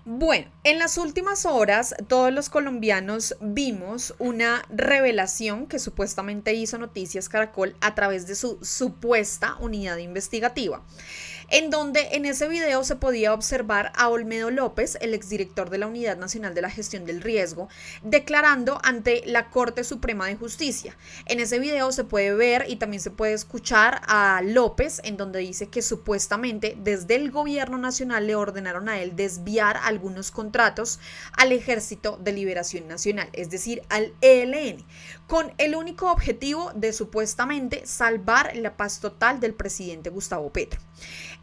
Bueno, en las últimas horas todos los colombianos vimos una revelación que supuestamente hizo Noticias Caracol a través de su supuesta unidad investigativa, en donde en ese video se podía observar a Olmedo López, el exdirector de la Unidad Nacional de la Gestión del Riesgo, declarando ante la Corte Suprema de Justicia. En ese video se puede ver y también se puede escuchar a López, en donde dice que supuestamente desde el gobierno nacional le ordenaron a él desviar algunos contratos al Ejército de Liberación Nacional, es decir, al ELN, con el único objetivo de supuestamente salvar la paz total del presidente Gustavo Petro.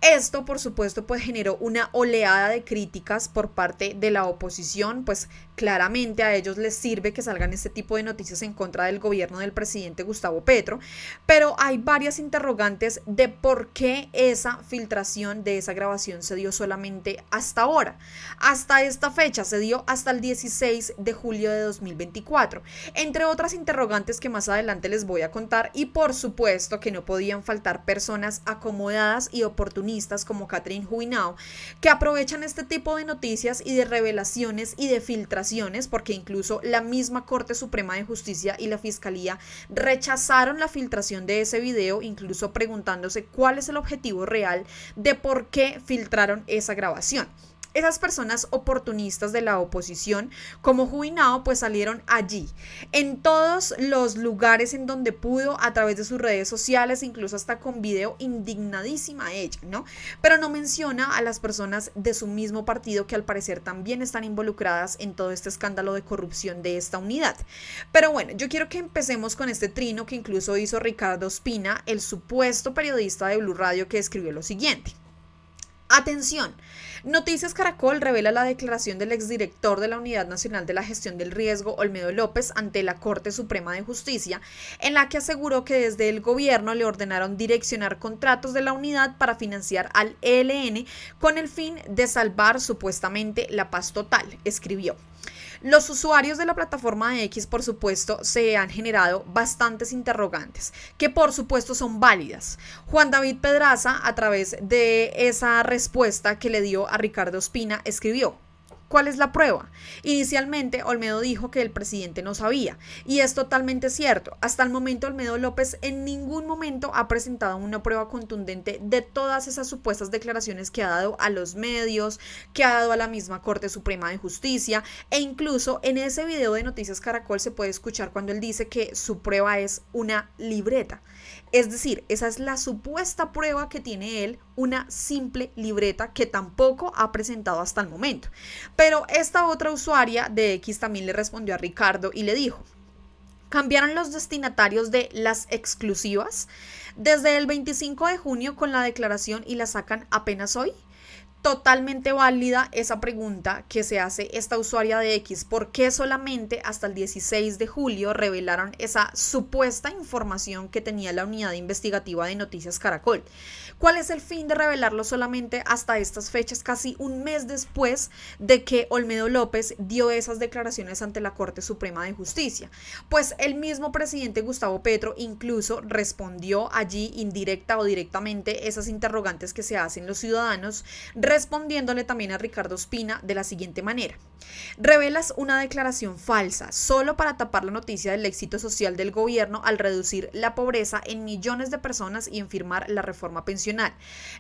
Esto, por supuesto, pues generó una oleada de críticas por parte de la oposición, pues claramente a ellos les sirve que salgan este tipo de noticias en contra del gobierno del presidente Gustavo Petro, pero hay varias interrogantes de por qué esa filtración de esa grabación se dio solamente hasta ahora. Hasta esta fecha se dio hasta el 16 de julio de 2024, entre otras interrogantes que más adelante les voy a contar, y por supuesto que no podían faltar personas acomodadas y oportunistas como Catherine Juinao, que aprovechan este tipo de noticias y de revelaciones y de filtraciones, porque incluso la misma Corte Suprema de Justicia y la Fiscalía rechazaron la filtración de ese video, incluso preguntándose cuál es el objetivo real de por qué filtraron esa grabación. Esas personas oportunistas de la oposición, como Juinao, pues salieron allí, en todos los lugares en donde pudo, a través de sus redes sociales, incluso hasta con video, indignadísima ella, ¿no? Pero no menciona a las personas de su mismo partido que al parecer también están involucradas en todo este escándalo de corrupción de esta unidad. Pero bueno, yo quiero que empecemos con este trino que incluso hizo Ricardo Ospina, el supuesto periodista de Blue Radio, que escribió lo siguiente. Atención, Noticias Caracol revela la declaración del exdirector de la Unidad Nacional de la Gestión del Riesgo, Olmedo López, ante la Corte Suprema de Justicia, en la que aseguró que desde el gobierno le ordenaron direccionar contratos de la unidad para financiar al ELN con el fin de salvar supuestamente la paz total, escribió. Los usuarios de la plataforma de X, por supuesto, se han generado bastantes interrogantes, que por supuesto son válidas. Juan David Pedraza, a través de esa respuesta que le dio a Ricardo Ospina, escribió: ¿cuál es la prueba? Inicialmente, Olmedo dijo que el presidente no sabía, y es totalmente cierto. Hasta el momento, Olmedo López en ningún momento ha presentado una prueba contundente de todas esas supuestas declaraciones que ha dado a los medios, que ha dado a la misma Corte Suprema de Justicia, e incluso en ese video de Noticias Caracol se puede escuchar cuando él dice que su prueba es una libreta. Es decir, esa es la supuesta prueba que tiene él, una simple libreta que tampoco ha presentado hasta el momento. Pero esta otra usuaria de X también le respondió a Ricardo y le dijo: ¿cambiaron los destinatarios de las exclusivas desde el 25 de junio con la declaración y la sacan apenas hoy? Totalmente válida esa pregunta que se hace esta usuaria de X. ¿Por qué solamente hasta el 16 de julio revelaron esa supuesta información que tenía la unidad investigativa de Noticias Caracol? ¿Cuál es el fin de revelarlo solamente hasta estas fechas, casi un mes después de que Olmedo López dio esas declaraciones ante la Corte Suprema de Justicia? Pues el mismo presidente Gustavo Petro incluso respondió allí, indirecta o directamente, esas interrogantes que se hacen los ciudadanos, respondiéndole también a Ricardo Ospina de la siguiente manera: revelas una declaración falsa solo para tapar la noticia del éxito social del gobierno al reducir la pobreza en millones de personas y en firmar la reforma pensional.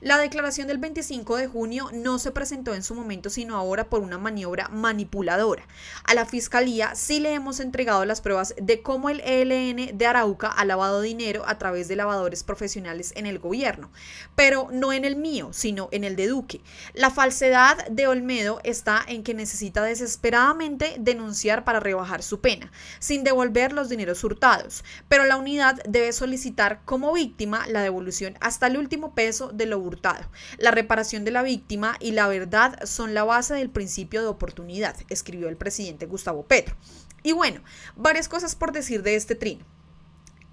La declaración del 25 de junio no se presentó en su momento sino ahora por una maniobra manipuladora. A la Fiscalía sí le hemos entregado las pruebas de cómo el ELN de Arauca ha lavado dinero a través de lavadores profesionales en el gobierno, pero no en el mío, sino en el de Duque. La falsedad de Olmedo está en que necesita desesperadamente denunciar para rebajar su pena, sin devolver los dineros hurtados, pero la unidad debe solicitar como víctima la devolución hasta el último peso de lo hurtado. La reparación de la víctima y la verdad son la base del principio de oportunidad, escribió el presidente Gustavo Petro. Y bueno, varias cosas por decir de este trino.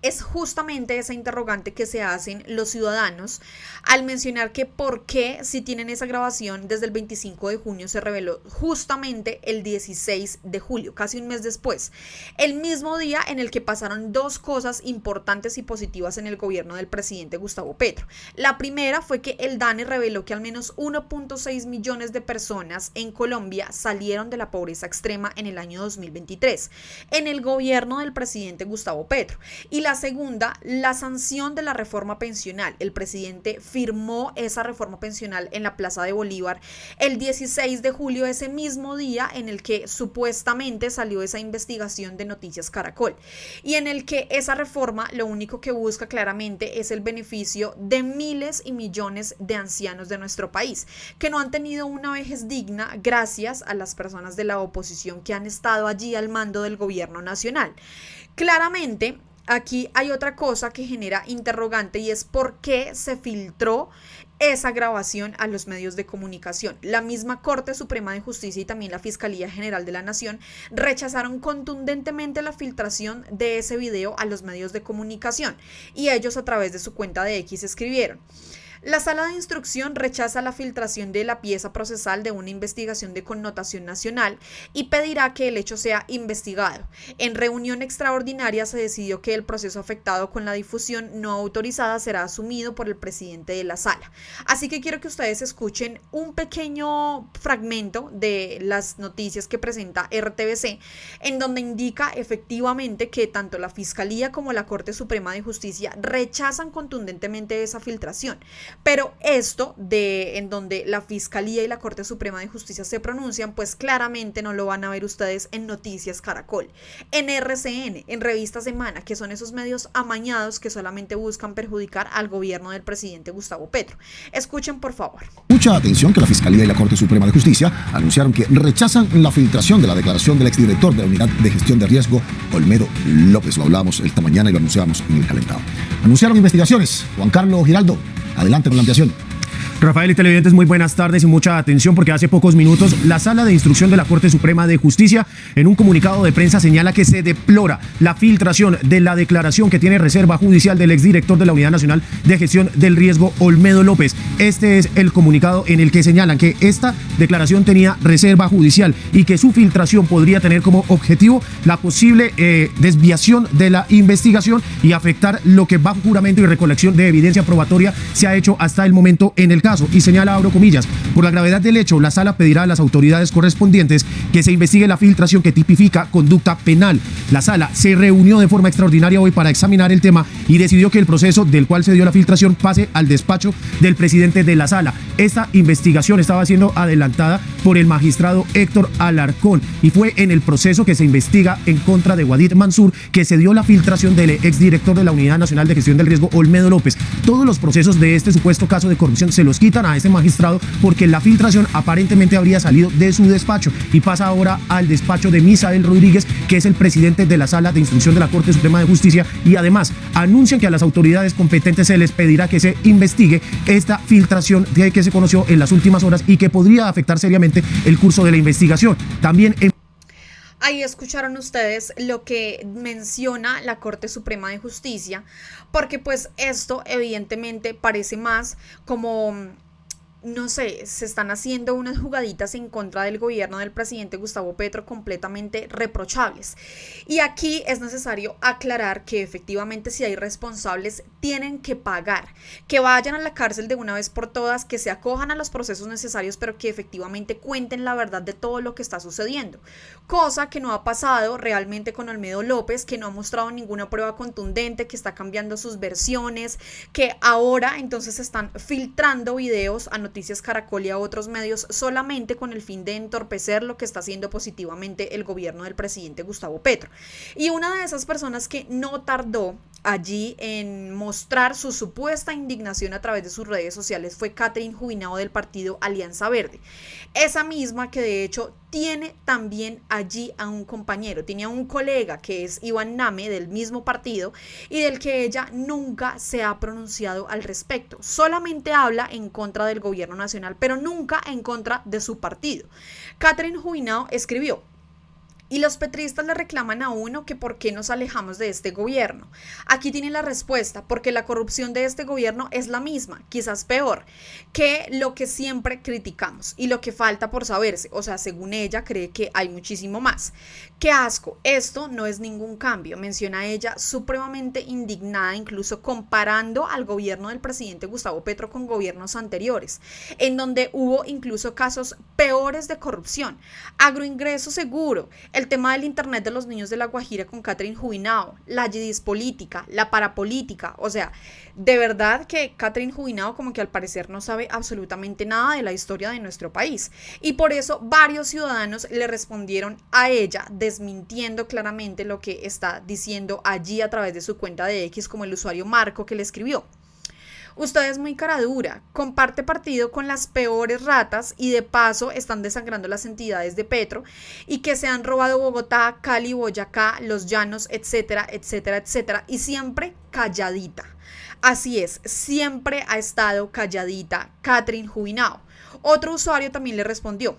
es justamente esa interrogante que se hacen los ciudadanos al mencionar que por qué si tienen esa grabación desde el 25 de junio se reveló justamente el 16 de julio, casi un mes después, el mismo día en el que pasaron dos cosas importantes y positivas en el gobierno del presidente Gustavo Petro. La primera fue que el DANE reveló que al menos 1.6 millones de personas en Colombia salieron de la pobreza extrema en el año 2023, en el gobierno del presidente Gustavo Petro. Y la segunda, la sanción de la reforma pensional. El presidente firmó esa reforma pensional en la Plaza de Bolívar el 16 de julio, ese mismo día en el que supuestamente salió esa investigación de Noticias Caracol, y en el que esa reforma lo único que busca claramente es el beneficio de miles y millones de ancianos de nuestro país, que no han tenido una vejez digna gracias a las personas de la oposición que han estado allí al mando del gobierno nacional. Claramente, aquí hay otra cosa que genera interrogante y es por qué se filtró esa grabación a los medios de comunicación. La misma Corte Suprema de Justicia y también la Fiscalía General de la Nación rechazaron contundentemente la filtración de ese video a los medios de comunicación, y ellos a través de su cuenta de X escribieron: la Sala de Instrucción rechaza la filtración de la pieza procesal de una investigación de connotación nacional y pedirá que el hecho sea investigado. En reunión extraordinaria se decidió que el proceso afectado con la difusión no autorizada será asumido por el presidente de la Sala. Así que quiero que ustedes escuchen un pequeño fragmento de las noticias que presenta RTVC, en donde indica efectivamente que tanto la Fiscalía como la Corte Suprema de Justicia rechazan contundentemente esa filtración. Pero esto en donde la Fiscalía y la Corte Suprema de Justicia se pronuncian, pues claramente no lo van a ver ustedes en Noticias Caracol, en RCN, en Revista Semana, que son esos medios amañados que solamente buscan perjudicar al gobierno del presidente Gustavo Petro. Escuchen, por favor. Mucha atención, que la Fiscalía y la Corte Suprema de Justicia anunciaron que rechazan la filtración de la declaración del exdirector de la Unidad de Gestión de Riesgo, Olmedo López. Lo hablábamos esta mañana y lo anunciábamos en el calentado. Anunciaron investigaciones. Juan Carlos Giraldo, adelante con la ampliación. Rafael y televidentes, muy buenas tardes y mucha atención, porque hace pocos minutos la Sala de Instrucción de la Corte Suprema de Justicia en un comunicado de prensa señala que se deplora la filtración de la declaración que tiene reserva judicial del exdirector de la Unidad Nacional de Gestión del Riesgo, Olmedo López. Este es el comunicado en el que señalan que esta declaración tenía reserva judicial y que su filtración podría tener como objetivo la posible desviación de la investigación y afectar lo que bajo juramento y recolección de evidencia probatoria se ha hecho hasta el momento en el caso. Y señala, abro comillas, por la gravedad del hecho, la Sala pedirá a las autoridades correspondientes que se investigue la filtración que tipifica conducta penal. La Sala se reunió de forma extraordinaria hoy para examinar el tema y decidió que el proceso del cual se dio la filtración pase al despacho del presidente de la Sala. Esta investigación estaba siendo adelantada por el magistrado Héctor Alarcón y fue en el proceso que se investiga en contra de Wadid Mansur que se dio la filtración del exdirector de la Unidad Nacional de Gestión del Riesgo, Olmedo López. Todos los procesos de este supuesto caso de corrupción se los quitan a ese magistrado porque la filtración aparentemente habría salido de su despacho y pasa ahora al despacho de Misael Rodríguez, que es el presidente de la Sala de Instrucción de la Corte Suprema de Justicia, y además anuncian que a las autoridades competentes se les pedirá que se investigue esta filtración que se conoció en las últimas horas y que podría afectar seriamente el curso de la investigación. También Ahí escucharon ustedes lo que menciona la Corte Suprema de Justicia, porque pues esto evidentemente parece más como, no sé, se están haciendo unas jugaditas en contra del gobierno del presidente Gustavo Petro completamente reprochables. Y aquí es necesario aclarar que efectivamente si hay responsables tienen que pagar, que vayan a la cárcel de una vez por todas, que se acojan a los procesos necesarios, pero que efectivamente cuenten la verdad de todo lo que está sucediendo. Cosa que no ha pasado realmente con Olmedo López, que no ha mostrado ninguna prueba contundente, que está cambiando sus versiones, que ahora entonces están filtrando videos a Noticias Caracol y a otros medios solamente con el fin de entorpecer lo que está haciendo positivamente el gobierno del presidente Gustavo Petro. Y una de esas personas que no tardó allí en mostrar su supuesta indignación a través de sus redes sociales fue Catherine Jubinao del partido Alianza Verde. Esa misma que de hecho tiene también allí a un compañero, tiene a un colega que es Iván Name del mismo partido y del que ella nunca se ha pronunciado al respecto. Solamente habla en contra del gobierno nacional, pero nunca en contra de su partido. Catherine Jubinao escribió: Y los petristas le reclaman a uno que por qué nos alejamos de este gobierno. Aquí tiene la respuesta, porque la corrupción de este gobierno es la misma, quizás peor, que lo que siempre criticamos y lo que falta por saberse. O sea, según ella, cree que hay muchísimo más. ¡Qué asco! Esto no es ningún cambio, menciona ella, supremamente indignada, incluso comparando al gobierno del presidente Gustavo Petro con gobiernos anteriores, en donde hubo incluso casos peores de corrupción. Agroingreso seguro, el tema del internet de los niños de La Guajira con Catherine Jubinao, la yidis política, la parapolítica, o sea, de verdad que Catherine Jubinao como que al parecer no sabe absolutamente nada de la historia de nuestro país, y por eso varios ciudadanos le respondieron a ella desmintiendo claramente lo que está diciendo allí a través de su cuenta de X, como el usuario Marco que le escribió. Usted es muy cara dura, comparte partido con las peores ratas y de paso están desangrando las entidades de Petro y que se han robado Bogotá, Cali, Boyacá, Los Llanos, etcétera, etcétera, etcétera, y siempre calladita. Así es, siempre ha estado calladita Catherine Jubinao. Otro usuario también le respondió,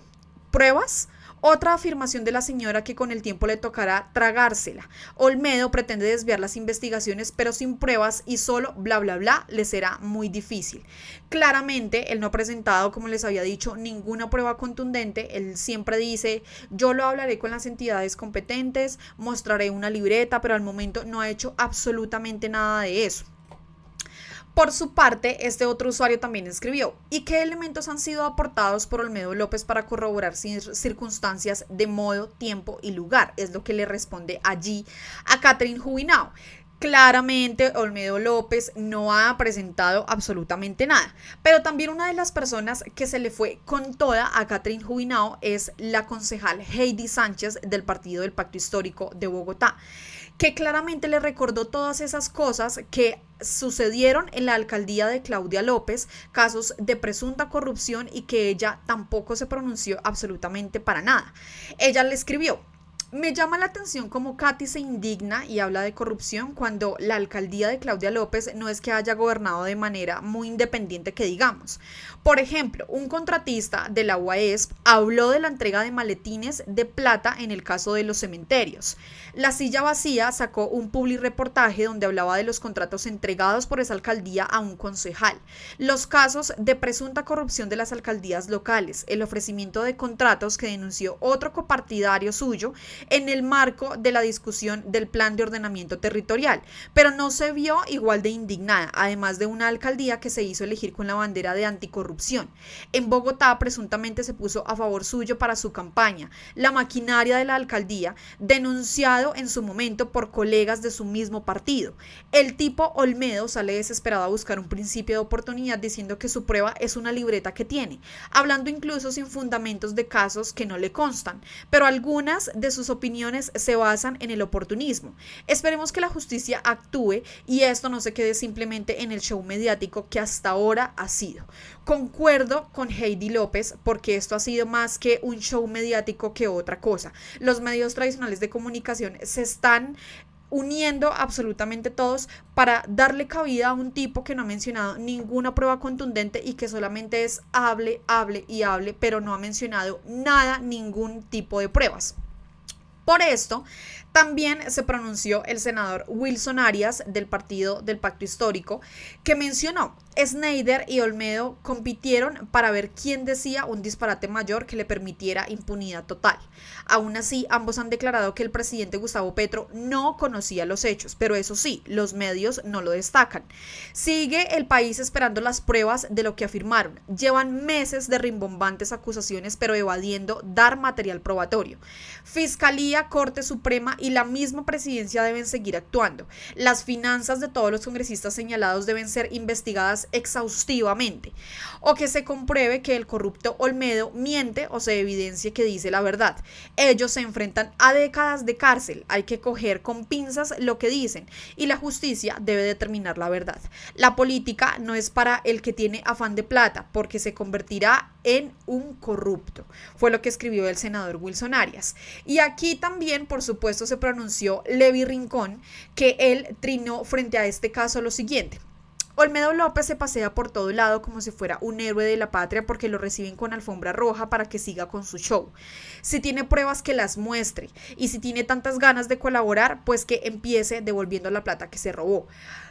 ¿pruebas? Otra afirmación de la señora que con el tiempo le tocará tragársela. Olmedo pretende desviar las investigaciones, pero sin pruebas y solo bla bla bla le será muy difícil. Claramente, él no ha presentado, como les había dicho, ninguna prueba contundente. Él siempre dice, yo lo hablaré con las entidades competentes, mostraré una libreta, pero al momento no ha hecho absolutamente nada de eso. Por su parte, este otro usuario también escribió, ¿y qué elementos han sido aportados por Olmedo López para corroborar circunstancias de modo, tiempo y lugar? Es lo que le responde allí a Catherine Jubinao. Claramente Olmedo López no ha presentado absolutamente nada, pero también una de las personas que se le fue con toda a Catherine Jubinao es la concejal Heidi Sánchez del Partido del Pacto Histórico de Bogotá, que claramente le recordó todas esas cosas que sucedieron en la alcaldía de Claudia López, casos de presunta corrupción, y que ella tampoco se pronunció absolutamente para nada. Ella le escribió, me llama la atención cómo Katy se indigna y habla de corrupción cuando la alcaldía de Claudia López no es que haya gobernado de manera muy independiente que digamos. Por ejemplo, un contratista de la UAESP habló de la entrega de maletines de plata en el caso de los cementerios. La Silla Vacía sacó un publireportaje donde hablaba de los contratos entregados por esa alcaldía a un concejal, los casos de presunta corrupción de las alcaldías locales, el ofrecimiento de contratos que denunció otro copartidario suyo en el marco de la discusión del plan de ordenamiento territorial, pero no se vio igual de indignada, además de una alcaldía que se hizo elegir con la bandera de anticorrupción. En Bogotá presuntamente se puso a favor suyo para su campaña, la maquinaria de la alcaldía, denunciado en su momento por colegas de su mismo partido. El tipo Olmedo sale desesperado a buscar un principio de oportunidad diciendo que su prueba es una libreta que tiene, hablando incluso sin fundamentos de casos que no le constan, pero algunas de sus opiniones se basan en el oportunismo. Esperemos que la justicia actúe y esto no se quede simplemente en el show mediático que hasta ahora ha sido. Concuerdo con Heidi López porque esto ha sido más que un show mediático que otra cosa. Los medios tradicionales de comunicación se están uniendo absolutamente todos para darle cabida a un tipo que no ha mencionado ninguna prueba contundente y que solamente es hable, pero no ha mencionado nada, ningún tipo de pruebas. Por esto, también se pronunció el senador Wilson Arias del Partido del Pacto Histórico, que mencionó, Schneider y Olmedo compitieron para ver quién decía un disparate mayor que le permitiera impunidad total. Aún así, ambos han declarado que el presidente Gustavo Petro no conocía los hechos, pero eso sí, los medios no lo destacan. Sigue el país esperando las pruebas de lo que afirmaron. Llevan meses de rimbombantes acusaciones, pero evadiendo dar material probatorio. Fiscalía, Corte Suprema y la misma presidencia deben seguir actuando. Las finanzas de todos los congresistas señalados deben ser investigadas exhaustivamente, o que se compruebe que el corrupto Olmedo miente o se evidencie que dice la verdad. Ellos se enfrentan a décadas de cárcel, hay que coger con pinzas lo que dicen y la justicia debe determinar la verdad. La política no es para el que tiene afán de plata, porque se convertirá en un corrupto, fue lo que escribió el senador Wilson Arias. Y aquí también, por supuesto, se pronunció Levi Rincón, que él trinó frente a este caso lo siguiente. Olmedo López se pasea por todo lado como si fuera un héroe de la patria porque lo reciben con alfombra roja para que siga con su show. Si tiene pruebas, que las muestre, y si tiene tantas ganas de colaborar, pues que empiece devolviendo la plata que se robó.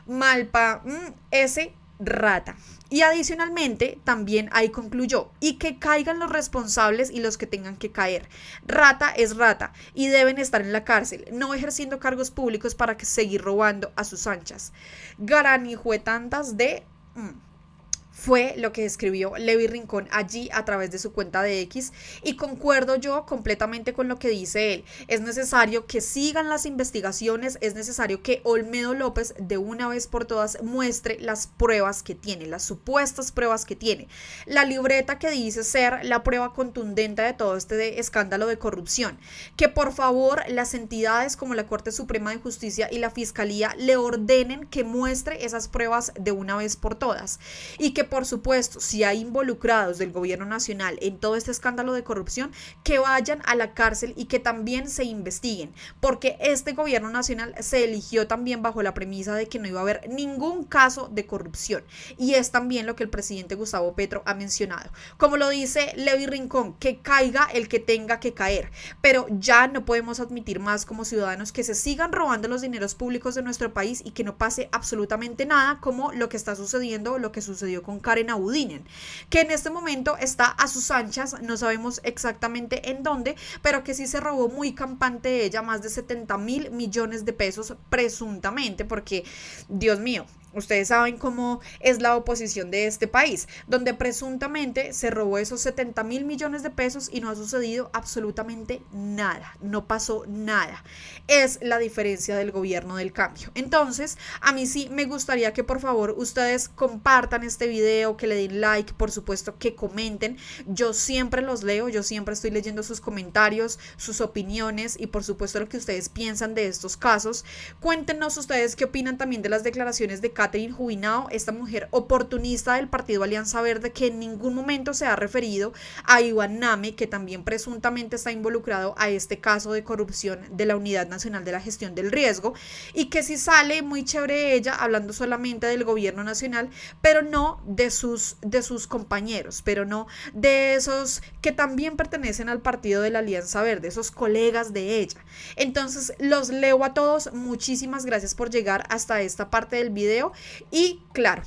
Malpa, ese rata. Y adicionalmente también ahí concluyó: y que caigan los responsables y los que tengan que caer. Rata es rata y deben estar en la cárcel, no ejerciendo cargos públicos para que seguir robando a sus anchas. Garanijuetantas de... Fue lo que escribió Levi Rincón allí a través de su cuenta de X, y concuerdo yo completamente con lo que dice él. Es necesario que sigan las investigaciones, es necesario que Olmedo López de una vez por todas muestre las pruebas que tiene, las supuestas pruebas que tiene. La libreta que dice ser la prueba contundente de todo este escándalo de corrupción. Que por favor las entidades como la Corte Suprema de Justicia y la Fiscalía le ordenen que muestre esas pruebas de una vez por todas. Y que por supuesto, si hay involucrados del gobierno nacional en todo este escándalo de corrupción, que vayan a la cárcel y que también se investiguen, porque este gobierno nacional se eligió también bajo la premisa de que no iba a haber ningún caso de corrupción, y es también lo que el presidente Gustavo Petro ha mencionado. Como lo dice Levi Rincón, que caiga el que tenga que caer, pero ya no podemos admitir más como ciudadanos que se sigan robando los dineros públicos de nuestro país y que no pase absolutamente nada como lo que está sucediendo, lo que sucedió con Karen Abudinen, que en este momento está a sus anchas, no sabemos exactamente en dónde, pero que sí se robó muy campante de ella más de 70.000 millones de pesos presuntamente, porque Dios mío, ustedes saben cómo es la oposición de este país, donde presuntamente se robó esos 70.000 millones de pesos y no ha sucedido absolutamente nada, no pasó nada. Es la diferencia del gobierno del cambio. Entonces, a mí sí me gustaría que por favor ustedes compartan este video, que le den like, por supuesto que comenten. Yo siempre los leo, yo siempre estoy leyendo sus comentarios, sus opiniones y por supuesto lo que ustedes piensan de estos casos. Cuéntenos ustedes qué opinan también de las declaraciones de Catherine Jubinao, esta mujer oportunista del partido Alianza Verde, que en ningún momento se ha referido a Iván Name, que también presuntamente está involucrado a este caso de corrupción de la Unidad Nacional de la Gestión del Riesgo, y que sí sale muy chévere ella hablando solamente del gobierno nacional, pero no de sus compañeros, pero no de esos que también pertenecen al partido de la Alianza Verde, esos colegas de ella. Entonces los leo a todos, muchísimas gracias por llegar hasta esta parte del video. Y claro,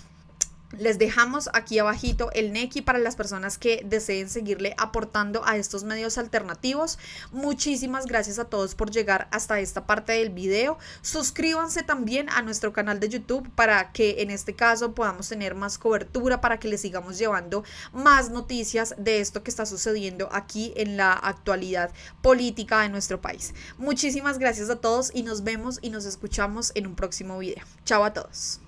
les dejamos aquí abajito el Nequi para las personas que deseen seguirle aportando a estos medios alternativos. Muchísimas gracias a todos por llegar hasta esta parte del video. Suscríbanse también a nuestro canal de YouTube para que en este caso podamos tener más cobertura, para que les sigamos llevando más noticias de esto que está sucediendo aquí en la actualidad política de nuestro país. Muchísimas gracias a todos y nos vemos y nos escuchamos en un próximo video. Chao a todos.